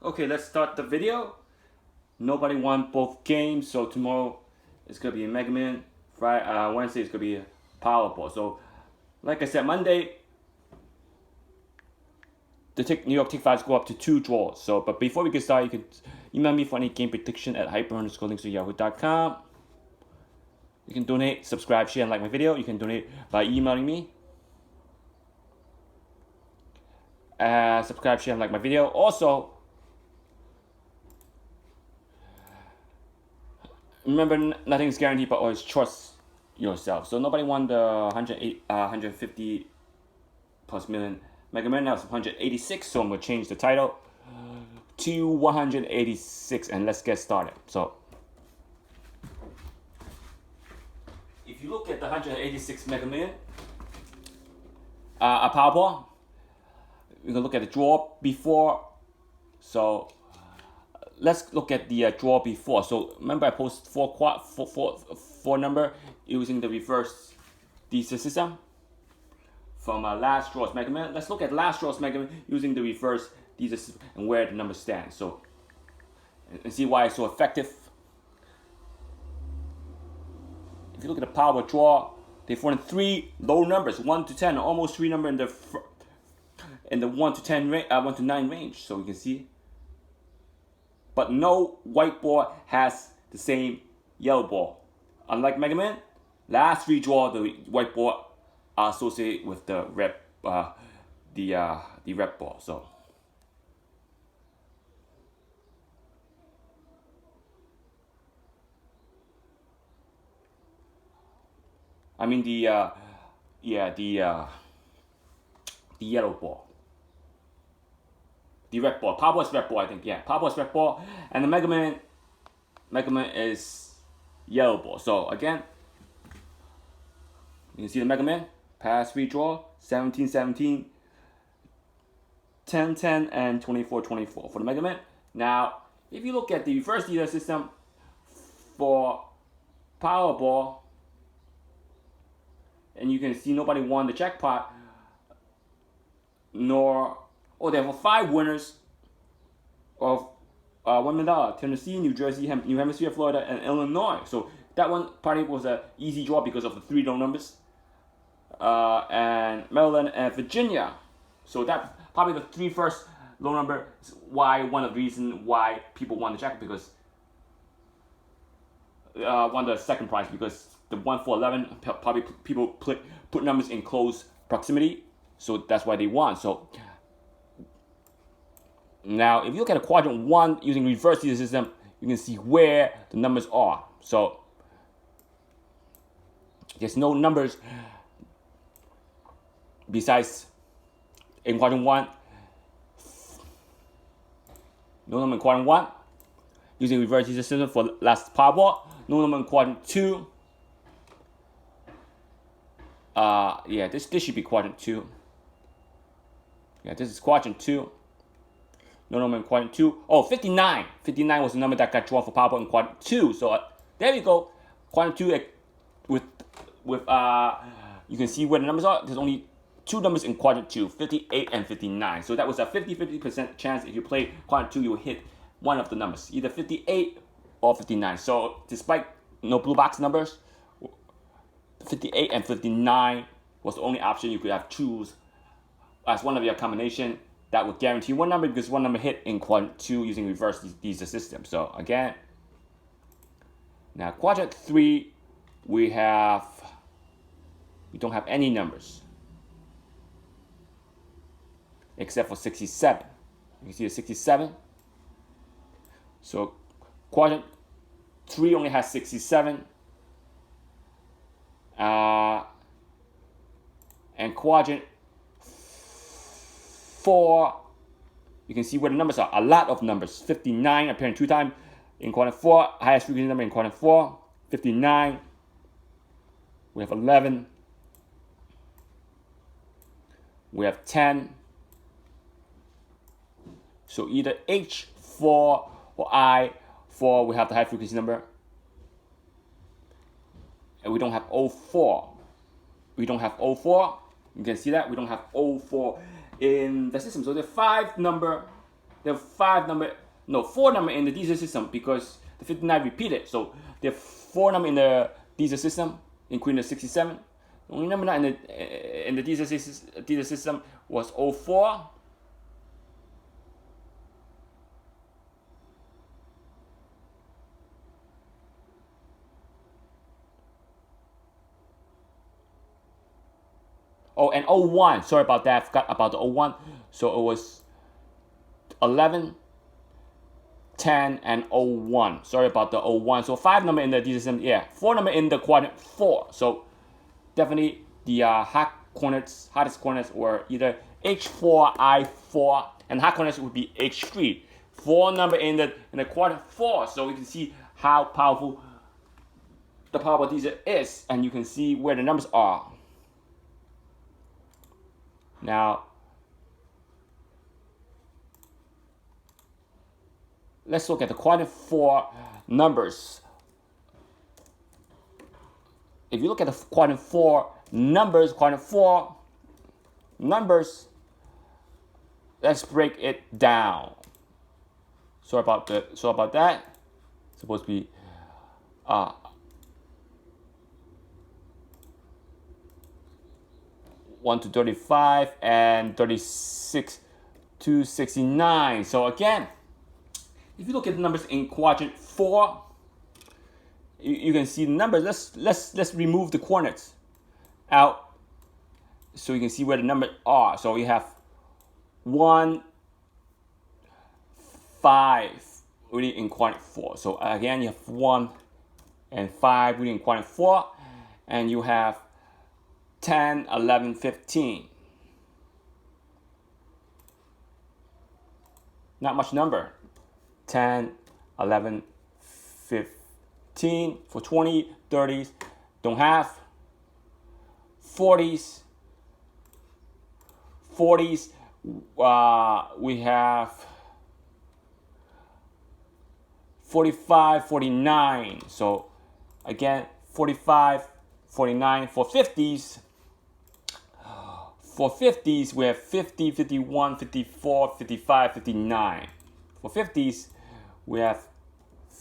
Okay, let's start the video. Nobody won both games, so tomorrow it's gonna be a Mega Man. Wednesday it's gonna be a Powerball. So, like I said, Monday the New York Tick Fives go up to 2 draws. So, but before we get started, you can email me for any game prediction at hyper_links@yahoo.com. You can donate, subscribe, share, and like my video. You can donate by emailing me. Subscribe, share, and like my video. Also, remember, nothing is guaranteed, but always trust yourself. So nobody won the 150 plus million Mega Man. Now it's 186, so I'm going to change the title to 186, and let's get started. So, if you look at the 186 Mega Man, a Powerball, we can look at the draw before. So let's look at the draw before. So remember, I posted four number using the reverse Dster system from last draw's Mega Man. Let's look at last draw's Mega Man using the reverse Dster system and where the numbers stand. So and see why it's so effective. If you look at the Powerball draw, they formed 3 low numbers, 1 to 10, almost 3 number in the 1 to 10 1 to 9 range. So you can see. But no white ball has the same yellow ball. Unlike Mega Man, last 3 draw the white ball are associated with the red red ball. So I mean the yellow ball. The red ball. Powerball is red ball, I think. Yeah, Powerball is red ball. And the Mega Man is yellow ball. So again, you can see the Mega Man. Past 3 draw, 17-17, 10-10, and 24-24 for the Mega Man. Now, if you look at the reverse Dster system for Powerball, and you can see nobody won the jackpot, there were 5 winners of $1 million: Tennessee, New Jersey, New Hampshire, Florida, and Illinois. So that one probably was an easy draw because of the 3 low numbers. And Maryland and Virginia. So that probably the 3 first low number is one of the reasons why people won the jackpot, because won the second prize, because the 1 for 11 probably people put numbers in close proximity, so that's why they won. So now, if you look at a quadrant 1 using reverse Dster system, you can see where the numbers are. So there's no numbers besides in quadrant 1. No number in quadrant 1 using reverse Dster system for last Powerball. No number in quadrant 2. This should be quadrant 2. Yeah, this is quadrant 2. No number in quadrant 2. Oh, 59. 59 was the number that got drawn for Powerball in quadrant 2. So there we go. Quadrant 2 with you can see where the numbers are. There's only 2 numbers in quadrant 2, 58 and 59. So that was a 50% chance. If you play quadrant 2, you will hit one of the numbers, either 58 or 59. So despite no blue box numbers, 58 and 59 was the only option you could have choose as one of your combination that would guarantee one number, because one number hit in quadrant 2 using reverse Dster system. So again, now quadrant 3, we don't have any numbers except for 67. You can see the 67. So quadrant 3 only has 67. And quadrant 4, you can see where the numbers are. A lot of numbers. 59 appearing 2 times in quadrant 4. Highest frequency number in quadrant 4. 59. We have 11. We have 10. So either H4 or I4, we have the high frequency number. And we don't have O4. We don't have O4. You can see that we don't have O4 in the system. So the 5 number there are four number in the Dster system because the 59 repeated. So there are four number in the Dster system, including the 67. The only number not in the Dster system was 04. Oh, and 01. Sorry about that. I forgot about the 01. So it was 11, 10, and 01. Sorry about the 01. So 5 number in the Dster system. Yeah, 4 number in the quadrant 4. So definitely the hottest corners were either H4, I4, and hot corners would be H3. 4 number in the quadrant 4. So you can see how powerful the Powerball Dster is, and you can see where the numbers are. Now, let's look at the quadrant 4 numbers. If you look at the quadrant 4 numbers, let's break it down. Sorry about that. It's supposed to be 1 to 35 and 36 to 69. So again, if you look at the numbers in quadrant 4, you can see the numbers. Let's remove the coordinates out so you can see where the numbers are. So you have 1, 5 really in quadrant 4. So again, you have 1 and 5 really in quadrant 4, and you have 10, 11, 15. Not much number. 10, 11, 15 for 20, 30s. Don't have. 40s. We have 45, 49. So again, 45, 49 for 50s. For 50s, we have 50, 51, 54, 55, 59. For 50s, we have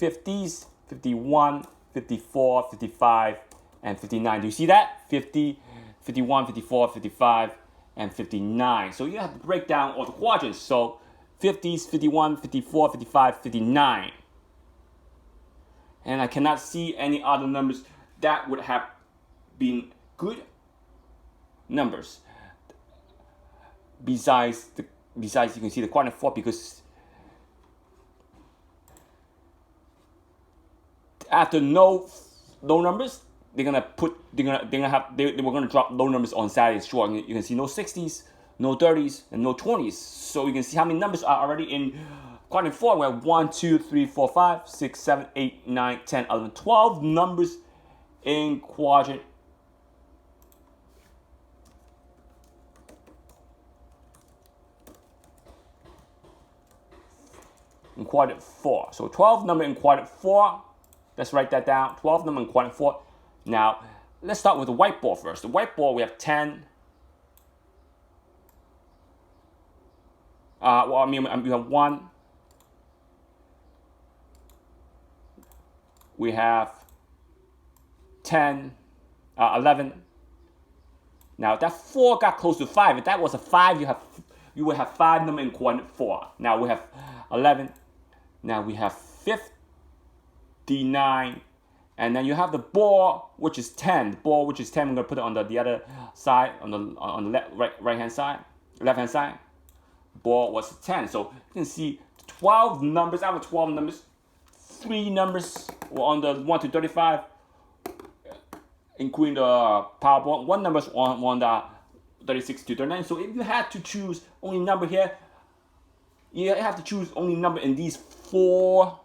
50s, 51, 54, 55, and 59. Do you see that? 50, 51, 54, 55, and 59. So you have to break down all the quadrants. So 50s, 51, 54, 55, 59. And I cannot see any other numbers that would have been good numbers. Besides you can see the quadrant 4, because after no numbers, they were gonna drop low numbers on Saturday short. You can see no 60s, no 30s, and no 20s. So you can see how many numbers are already in quadrant 4. We have 1, 2, 3, 4, 5, 6, 7, 8, 9, 10, 11, 12 numbers in quadrant 4. So 12 number in quadrant 4. Let's write that down. 12 number in quadrant 4. Now, let's start with the whiteboard first. The whiteboard, we have 10. We have 1. We have 10, 11. Now, that 4 got close to 5. If that was a 5, you would have 5 number in quadrant 4. Now we have 11. Now we have 59. And then you have the ball, which is 10. The ball, which is 10, we're going to put it on the other side, on the right-hand side, left-hand side. Ball was 10. So you can see 12 numbers. Out of 12 numbers, 3 numbers were on the 1 to 35, including the Powerball. 1 number is on the 36 to 39. So if you had to choose only number here, you have to choose only number in these 4,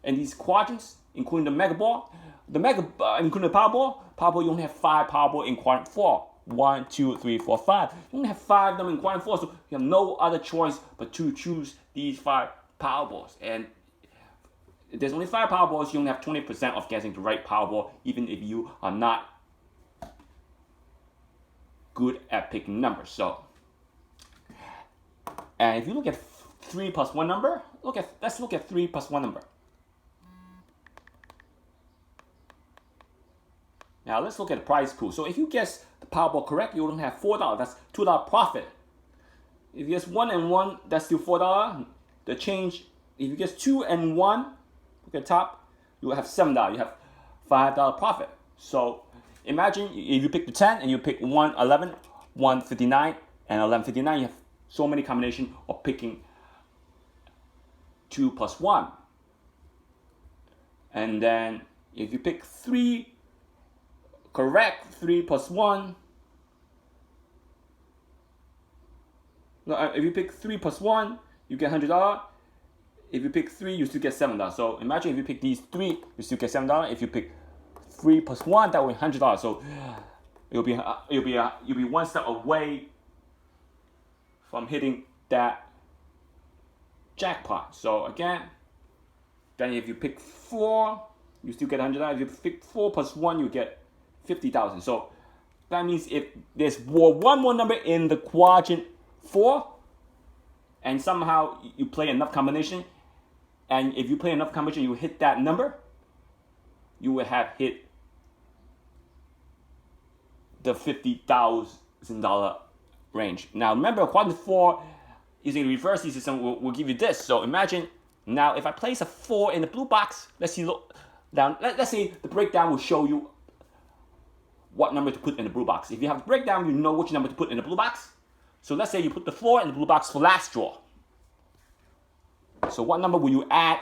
in these quadrants, including the Mega Ball. Including the Powerball. Powerball, you only have 5 Powerball in quadrant 4. 1, 2, 3, 4, 5. You only have 5 number in quadrant 4, so you have no other choice but to choose these 5 Powerballs. And if there's only 5 Powerballs, you only have 20% of guessing the right Powerball, even if you are not good at picking numbers. So, and if you look at 3 plus 1 number. Let's look at 3 plus 1 number. Now let's look at the prize pool. So if you guess the Powerball correct, you only have $4. That's $2 profit. If you guess 1 and 1, that's still $4. The change, if you guess 2 and 1, look at the top, you will have $7. You have $5 profit. So imagine if you pick the 10 and you pick 111, 159, and 1159, you have so many combinations of picking 2 plus 1. And then if you pick 3 correct, 3 plus 1. No, if you pick 3 plus 1, you get $100. If you pick 3, you still get $7. So imagine if you pick these 3, you still get $7. If you pick 3 plus 1, that will be $100. So you'll be one step away from hitting that jackpot. So again, then if you pick 4, you still get $100. If you pick 4 plus 1, you get $50,000. So that means if there's one more number in the quadrant 4, and somehow you play enough combination, and if you play enough combination, you hit that number, you will have hit the $50,000 range. Now remember, quadrant 4 using the reverse system will give you this. So imagine now if I place a 4 in the blue box, let's see, look down. Let's say the breakdown will show you what number to put in the blue box. If you have the breakdown, you know which number to put in the blue box. So let's say you put the 4 in the blue box for last draw. So what number will you add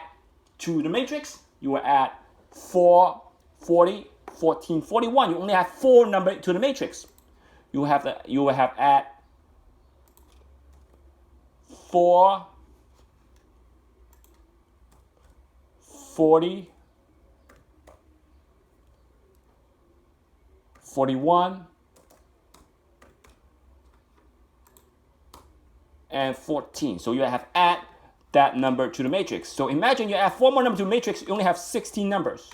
to the matrix? You will add 4, 40, 14, 41. You only have 4 numbers to the matrix. You will have add 4, 40, 41, and 14. So you have add that number to the matrix. So imagine you add 4 more numbers to the matrix, you only have 16 numbers.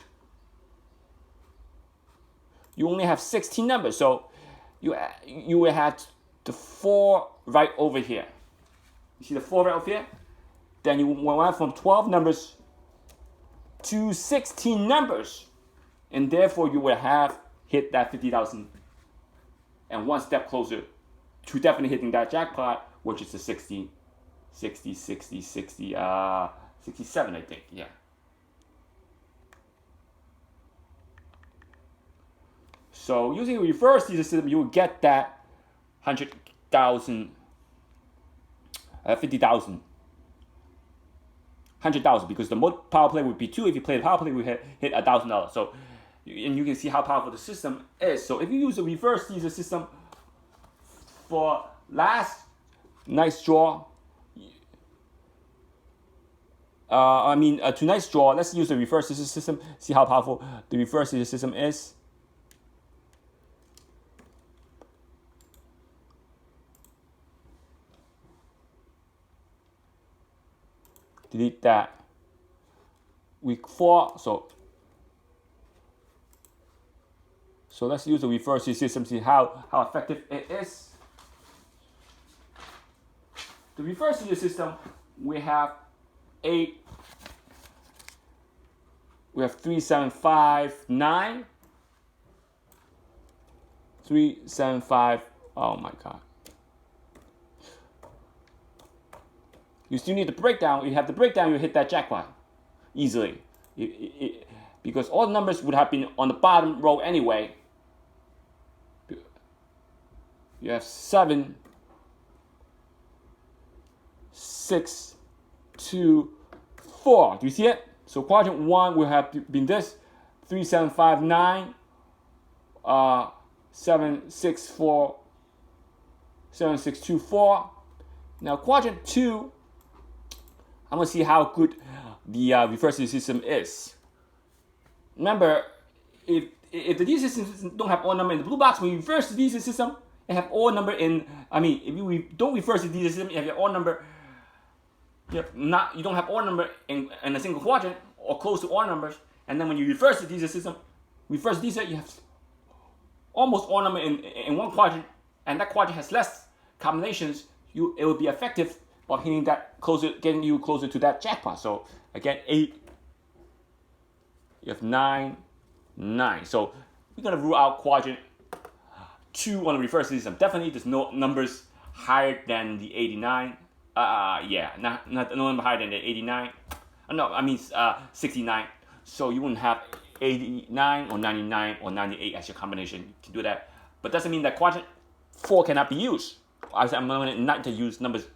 You only have 16 numbers. So you will have the 4 right over here. You see the 4 right over here? Then you went from 12 numbers to 16 numbers. And therefore you will have hit that 50,000 and one step closer to definitely hitting that jackpot, which is the 67, I think, yeah. So using a reverse system, you will get that 100,000, 50,000, 100,000, because the most power play would be 2. If you play the power play, we hit $1,000. So, and you can see how powerful the system is. So if you use a reverse teaser system for last night's draw, tonight's draw, let's use the reverse teaser system, see how powerful the reverse teaser system is. Delete that. Week 4, so let's use the reverse system, see how effective it is. The reverse system, we have 8, we have 3, 7, 5, 9, 3, 7, 5, oh my God. You still need the breakdown. You have the breakdown, you hit that jackpot easily. Because all the numbers would have been on the bottom row anyway. You have 7, 6, 2, 4. Do you see it? So quadrant 1 will have been this: 3, 7, 5, 9, 7, 6, 4, 7, 6, 2, 4. Now quadrant 2, I'm going to see how good the reverse system is. Remember, if the DC system don't have all number in the blue box, when you reverse the DC system, it have all number in. If you don't reverse the DC system, you have all number. You don't have all number in a single quadrant or close to all numbers. And then when you reverse the DC system, you have almost all number in one quadrant, and that quadrant has less combinations. It will be effective of hitting that closer, getting you closer to that jackpot. So again, 8. You have 9, 9. So we're gonna rule out quadrant 2 on the reverse system. Definitely, there's no numbers higher than the 89. Yeah, no number higher than the 89. No, I mean 69. So you wouldn't have 89 or 99 or 98 as your combination. You can do that, but doesn't mean that quadrant 4 cannot be used. I'm not to use numbers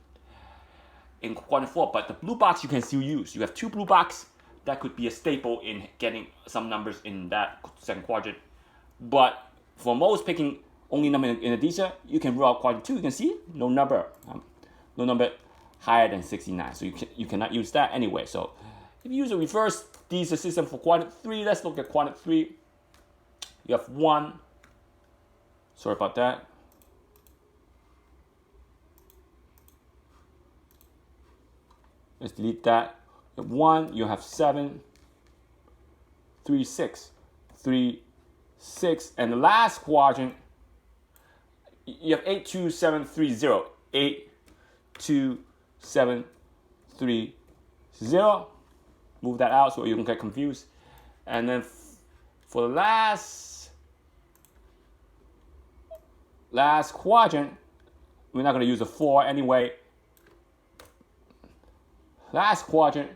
in quadrant 4, but the blue box you can still use. You have 2 blue boxes. That could be a staple in getting some numbers in that second quadrant. But for most picking only number in a Dster, you can rule out quadrant 2. You can see no number higher than 69. So you cannot use that anyway. So if you use a reverse Dster system for quadrant 3, let's look at quadrant 3. You have 1. Sorry about that. Let's delete that. You have 1, you have 7, 3, 6, 3, 6, and the last quadrant, you have 8, 2, 7, 3, 0. 8, 2, 7, 3, 0. Move that out so you don't get confused. And then for the last quadrant, we're not going to use a 4 anyway. Last quadrant,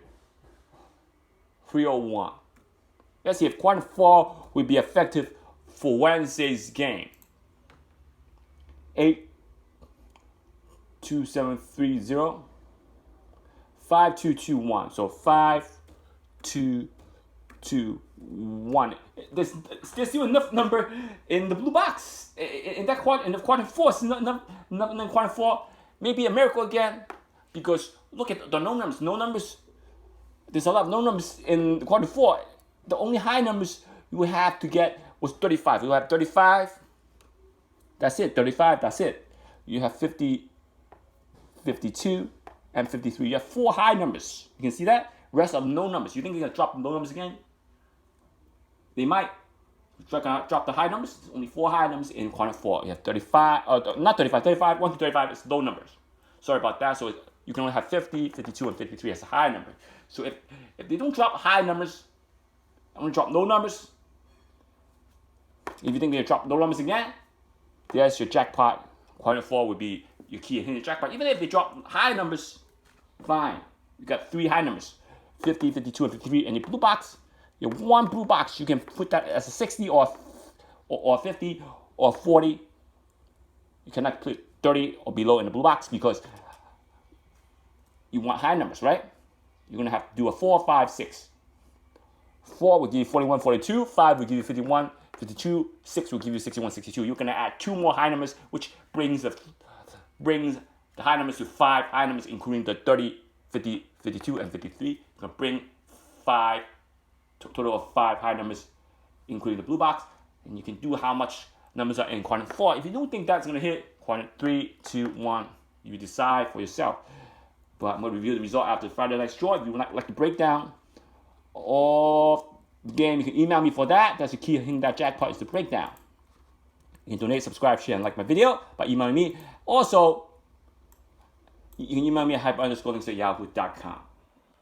301. Let's see if quadrant 4 will be effective for Wednesday's game. 8, 2, 7, 3, 0. 5, 2, 2, 1. So 5, 2, 2, 1. There's still enough number in the blue box. In that quadrant, in the quadrant 4, it's not in quadrant 4. Maybe a miracle again, because look at the no numbers. No numbers. There's a lot of no numbers in quadrant 4. The only high numbers you would have to get was 35. You have 35. That's it. 35. That's it. You have 50, 52, and 53. You have 4 high numbers. You can see that. Rest of no numbers. You think they're gonna drop the low numbers again? They might. Drop the high numbers. There's only 4 high numbers in quadrant 4. You have 35. Not 35. 35. 1 to 35 is low numbers. Sorry about that. So you can only have 50, 52, and 53 as a high number. So if they don't drop high numbers, I'm going to drop low numbers. If you think they're going to drop low numbers again, there's your jackpot. Quadrant 4 would be your key to hitting the jackpot. Even if they drop high numbers, fine. You got 3 high numbers, 50, 52, and 53. And your blue box, your 1 blue box, you can put that as a 60 or 50 or 40. You cannot put 30 or below in the blue box because you want high numbers, right? You're going to have to do a 4, 5, 6. 4 will give you 41, 42. 5 will give you 51, 52. 6 will give you 61, 62. You're going to add 2 more high numbers, which brings the high numbers to 5 high numbers, including the 30, 50, 52, and 53. You're going to bring 5, total of 5 high numbers, including the blue box. And you can do how much numbers are in quadrant 4. If you don't think that's going to hit quadrant 3, 2, 1, you decide for yourself. But I'm going to review the result after Friday night's draw. If you would like the breakdown of the game, you can email me for that. That's the key to hitting that jackpot, is the breakdown. You can donate, subscribe, share, and like my video by emailing me. Also, you can email me at hyper_links@yahoo.com.